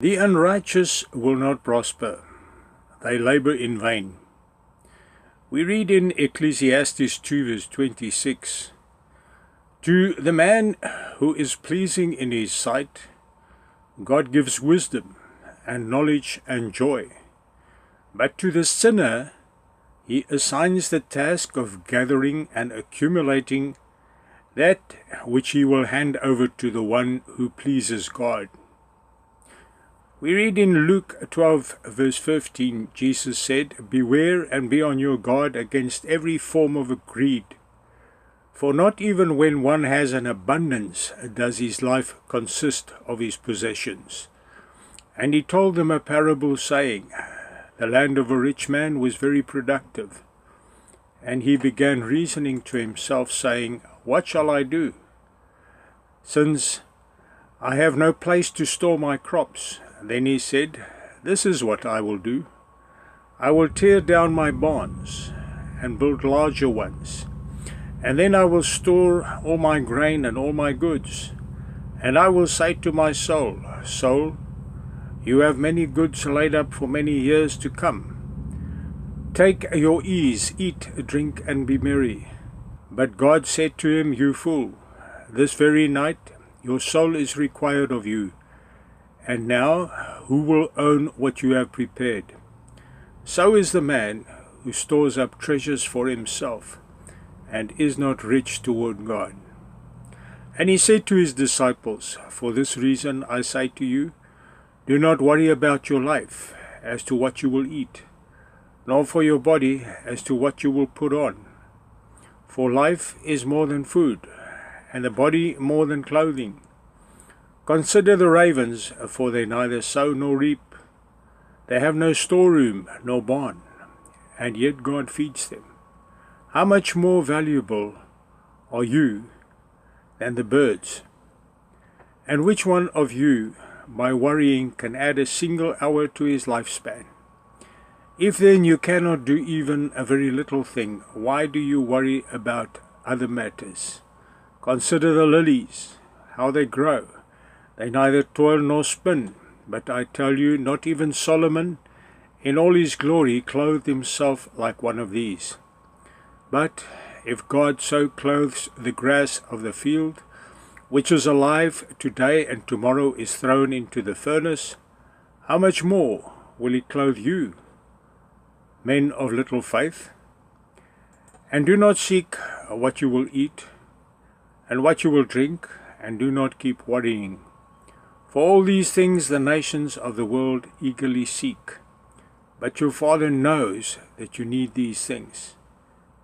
The unrighteous will not prosper, they labor in vain. We read in Ecclesiastes 2 verse 26, "To the man who is pleasing in his sight, God gives wisdom and knowledge and joy. But to the sinner, he assigns the task of gathering and accumulating that which he will hand over to the one who pleases God." We read in Luke 12 verse 15, Jesus said, "Beware and be on your guard against every form of greed, for not even when one has an abundance does his life consist of his possessions." And he told them a parable saying, "The land of a rich man was very productive. And he began reasoning to himself, saying, What shall I do? Since I have no place to store my crops." Then he said, "This is what I will do. I will tear down my barns and build larger ones. And then I will store all my grain and all my goods. And I will say to my soul, Soul, you have many goods laid up for many years to come. Take your ease, eat, drink, and be merry." But God said to him, "You fool, this very night your soul is required of you. And now who will own what you have prepared? So is the man who stores up treasures for himself and is not rich toward God." And he said to his disciples, "For this reason I say to you, do not worry about your life as to what you will eat, nor for your body as to what you will put on. For life is more than food, and the body more than clothing. Consider the ravens, for they neither sow nor reap. They have no storeroom nor barn, and yet God feeds them. How much more valuable are you than the birds? And which one of you, by worrying, can add a single hour to his lifespan? If then you cannot do even a very little thing, why do you worry about other matters? Consider the lilies, how they grow. They neither toil nor spin. But I tell you, not even Solomon, in all his glory, clothed himself like one of these. But if God so clothes the grass of the field, which is alive today and tomorrow is thrown into the furnace, how much more will he clothe you, men of little faith? And do not seek what you will eat and what you will drink, and do not keep worrying. For all these things the nations of the world eagerly seek. But your Father knows that you need these things.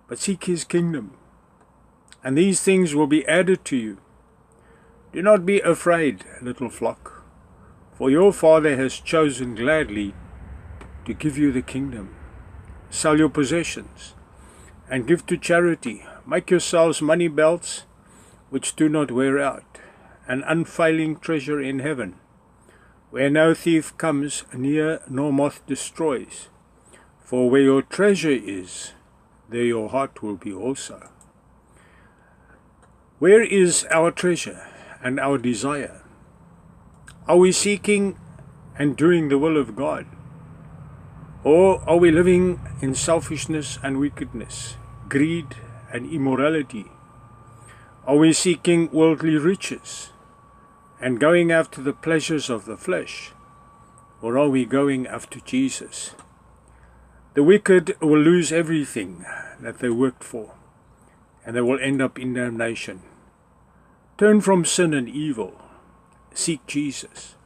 But seek his kingdom, and these things will be added to you. Do not be afraid, little flock, for your Father has chosen gladly to give you the kingdom. Sell your possessions and give to charity. Make yourselves money belts which do not wear out, an unfailing treasure in heaven, where no thief comes near nor moth destroys. For where your treasure is, there your heart will be also. Where is our treasure and our desire? Are we seeking and doing the will of God? Or are we living in selfishness and wickedness, greed and immorality? Are we seeking worldly riches and going after the pleasures of the flesh? Or are we going after Jesus? The wicked will lose everything that they worked for, and they will end up in damnation. Turn from sin and evil. Seek Jesus.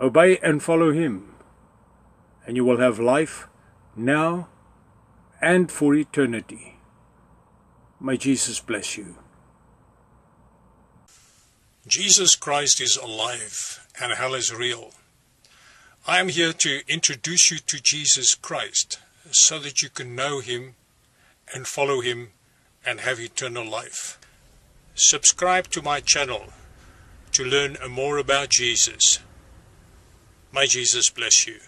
Obey and follow him, and you will have life now and for eternity. May Jesus bless you. Jesus Christ is alive and hell is real. I am here to introduce you to Jesus Christ so that you can know him and follow him and have eternal life. Subscribe to my channel to learn more about Jesus. May Jesus bless you.